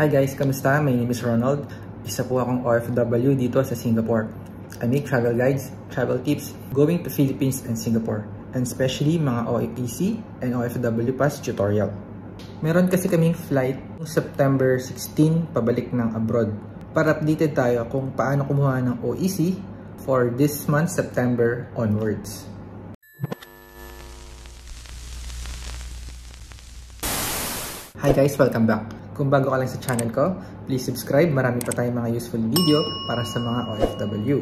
Hi guys, kamusta? My name is Ronald. Isa po akong OFW dito sa Singapore. I make travel guides, travel tips, going to Philippines and Singapore, and especially mga OFPC and OFW Pass tutorial. Meron kasi kaming flight September 16 pabalik ng abroad. Para updated tayo kung paano kumuha ng OEC for this month September onwards. Hi guys, welcome back. Kung bago ka lang sa channel ko, please subscribe. Marami pa tayong mga useful video para sa mga OFW.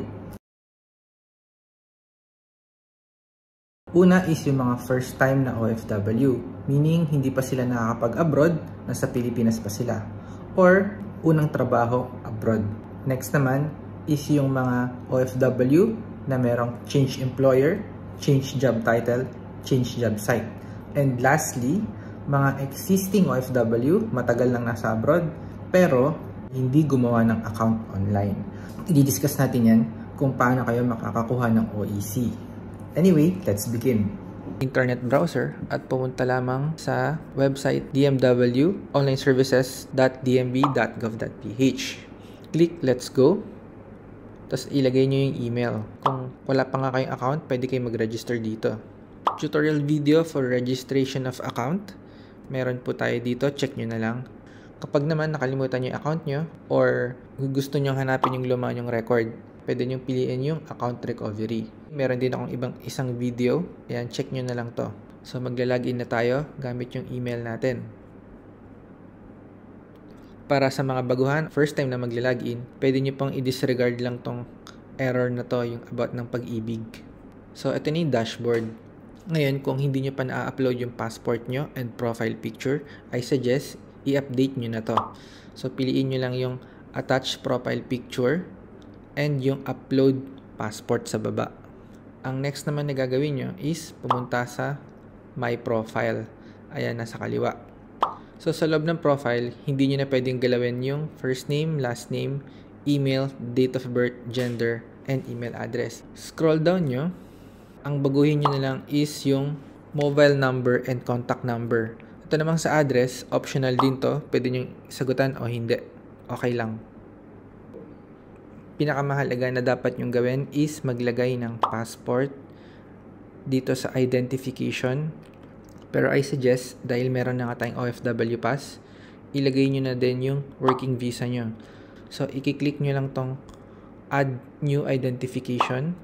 Una is yung mga first time na OFW, meaning hindi pa sila nakakapag-abroad, nasa Pilipinas pa sila, or unang trabaho abroad. Next naman is yung mga OFW na merong change employer, change job title, change job site. And lastly, mga existing OFW, matagal lang nasa abroad, pero hindi gumawa ng account online. I-discuss natin yan kung paano kayo makakakuha ng OEC. Anyway, let's begin. Internet browser at pumunta lamang sa website dmwonlineservices.dmv.gov.ph. Click Let's Go. Tapos ilagay nyo yung email. Kung wala pa nga kayong account, pwede kayo mag-register dito. Tutorial video for registration of account. Meron po tayo dito, check nyo na lang. Kapag naman nakalimutan nyo yung account nyo or gusto nyo hanapin yung luma nyong record, pwede nyo piliin yung account recovery. Meron din akong isang video. Ayan, check nyo na lang to. So magla-login na tayo gamit yung email natin. Para sa mga baguhan, first time na magla-login, pwede nyo pang i-disregard lang tong error na to, yung about ng pag-ibig. So ito na yung dashboard. Ngayon, kung hindi nyo pa na-upload yung passport nyo and profile picture, I suggest i-update nyo na to. So, piliin nyo lang yung attach profile picture and yung upload passport sa baba. Ang next naman na gagawin nyo is pumunta sa My Profile. Ayan, nasa kaliwa. So, sa loob ng profile, hindi nyo na pwedeng galawin yung first name, last name, email, date of birth, gender, and email address. Scroll down nyo. Ang baguhin nyo na lang is yung mobile number and contact number. Ito namang sa address, optional din to. Pwede nyo sagutan o hindi. Okay lang. Pinakamahalaga na dapat nyo gawin is maglagay ng passport dito sa identification. Pero I suggest, dahil meron na nga tayong OFW pass, ilagay nyo na din yung working visa nyo. So, i-click nyo lang tong add new identification.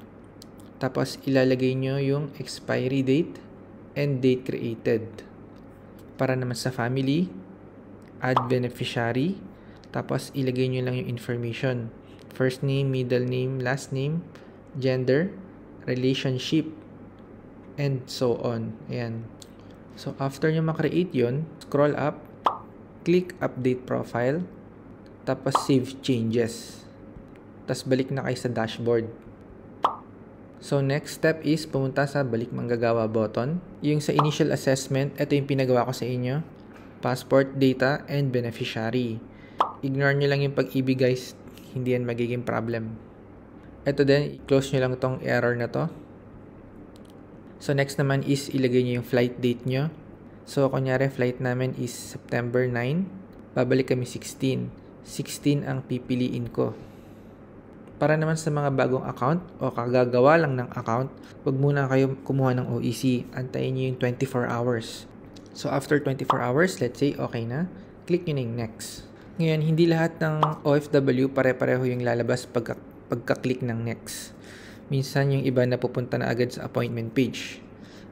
Tapos, ilalagay nyo yung expiry date and date created. Para naman sa family, add beneficiary. Tapos, ilagay nyo lang yung information. First name, middle name, last name, gender, relationship, and so on. Ayan. So, after nyo makreate yun, scroll up, click update profile, tapos save changes. Tapos, balik na kayo sa dashboard. So, next step is pumunta sa balik manggagawa button. Yung sa initial assessment, ito yung pinagawa ko sa inyo. Passport, data, and beneficiary. Ignore nyo lang yung pag-ibig guys. Hindi yan magiging problem. Ito din, i-close nyo lang itong error na to. So, next naman is ilagay nyo yung flight date nyo. So, kunyari, flight namin is September 9. Babalik kami 16. 16 ang pipiliin ko. Para naman sa mga bagong account o kagagawa lang ng account, huwag muna kayo kumuha ng OEC. Antayin nyo yung 24 hours. So, after 24 hours, let's say, okay na. Click nyo na yung next. Ngayon, hindi lahat ng OFW pare-pareho yung lalabas pagka-click ng next. Minsan, yung iba na pupunta na agad sa appointment page.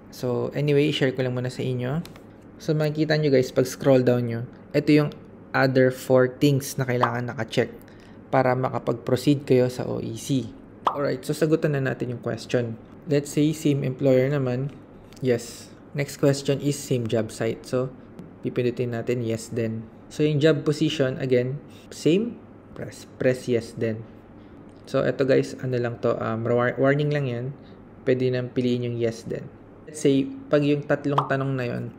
So, anyway, share ko lang muna sa inyo. So, makikita nyo guys, pag scroll down nyo, ito yung other 4 things na kailangan naka-check para makapag-proceed kayo sa OEC. Alright, so sagutan na natin yung question. Let's say, same employer naman. Yes. Next question is same job site. So, pipindutin natin yes then. So, yung job position, again, same. Press yes then. So, eto guys, ano lang to, warning lang yan. Pwede nang piliin yung yes then. Let's say, pag yung tatlong tanong na yon,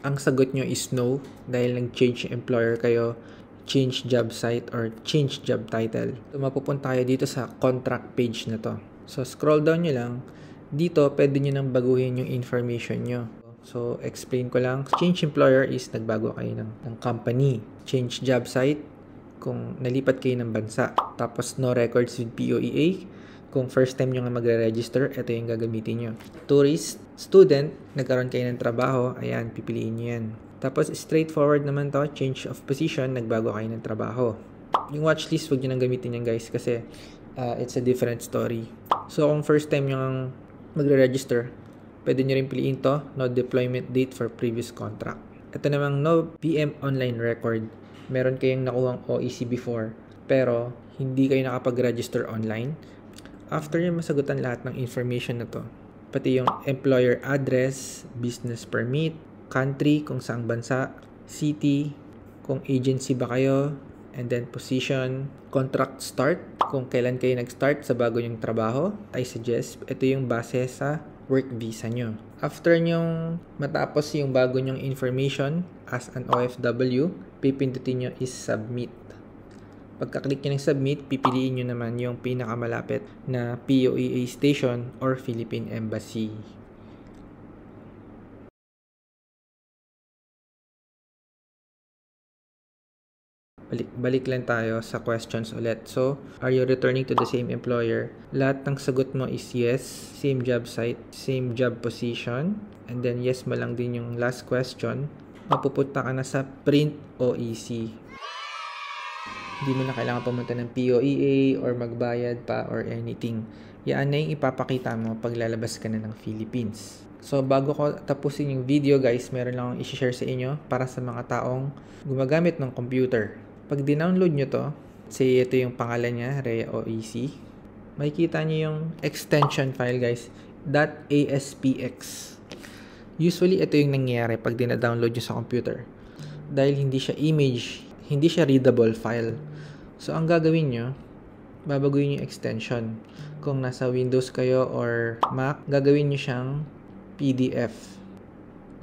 ang sagot nyo is no dahil nag-change employer kayo, change job site, or change job title. So, mapupunta kayo dito sa contract page na to. So, scroll down nyo lang. Dito, pwede nyo nang baguhin yung information nyo. So, explain ko lang. Change employer is nagbago kayo ng company. Change job site, kung nalipat kayo ng bansa. Tapos no records with POEA. Kung first time nyo nga magre-register, ito yung gagamitin nyo. Tourist, student, nagkaroon kayo ng trabaho, ayan, pipiliin nyo yan. Tapos straightforward naman to, change of position, nagbago kayo ng trabaho. Yung watchlist, huwag nyo nang gamitin yan guys kasi it's a different story. So kung first time nyo magre-register, pwede nyo rin piliin to, no deployment date for previous contract. Ito namang no PM online record. Meron kayong nakuhang OEC before, pero hindi kayo nakapag-register online. After nyo masagutan lahat ng information na to, pati yung employer address, business permit, country kung saang bansa, city, kung agency ba kayo, and then position, contract start, kung kailan kayo nag-start sa bago nyong trabaho, I suggest, ito yung base sa work visa nyo. After nyong matapos yung bago nyong information as an OFW, pipindutin nyo is submit. Pagka-click nyo ng submit, pipiliin nyo naman yung pinakamalapit na POEA station or Philippine Embassy. Balik lang tayo sa questions ulit. So, are you returning to the same employer? Lahat ng sagot mo is yes. Same job site, same job position. And then yes mo lang din yung last question. Mapupunta ka na sa print OEC. Hindi mo na kailangan pumunta ng POEA or magbayad pa or anything. Yan na yung ipapakita mo pag lalabas ka na ng Philippines. So, bago ko tapusin yung video guys, meron lang akong i-share sa inyo para sa mga taong gumagamit ng computer. Pag dinownload nyo to, say ito yung pangalan niya, Rhea OEC, makikita nyo yung extension file guys, .aspx. Usually, ito yung nangyayari pag dina-download nyo sa computer. Dahil hindi siya image, hindi siya readable file. So, ang gagawin nyo, babaguhin yung extension. Kung nasa Windows kayo or Mac, gagawin nyo siyang PDF.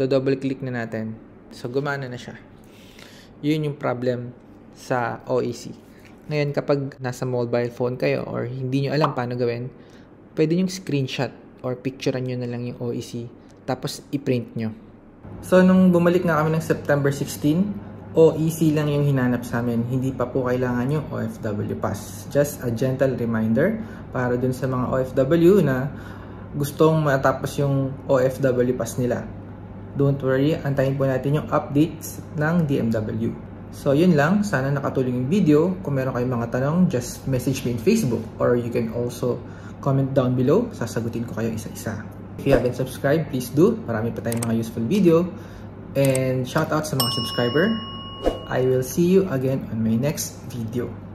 Do-double click na natin. So, gumana na siya. Yun yung problem sa OEC. Ngayon, kapag nasa mobile phone kayo or hindi nyo alam paano gawin, pwede nyo screenshot or picturean nyo na lang yung OEC tapos i-print nyo. So, nung bumalik na kami ng September 16, OEC lang yung hinanap sa amin. Hindi pa po kailangan yung OFW Pass. Just a gentle reminder para dun sa mga OFW na gustong matapos yung OFW Pass nila. Don't worry, antayin po natin yung updates ng DMW. So, yun lang. Sana nakatulong yung video. Kung meron kayong mga tanong, just message me in Facebook or you can also comment down below. Sasagutin ko kayo isa-isa. If you haven't subscribed, please do. Marami pa tayong mga useful video. And shout out sa mga subscriber. I will see you again on my next video.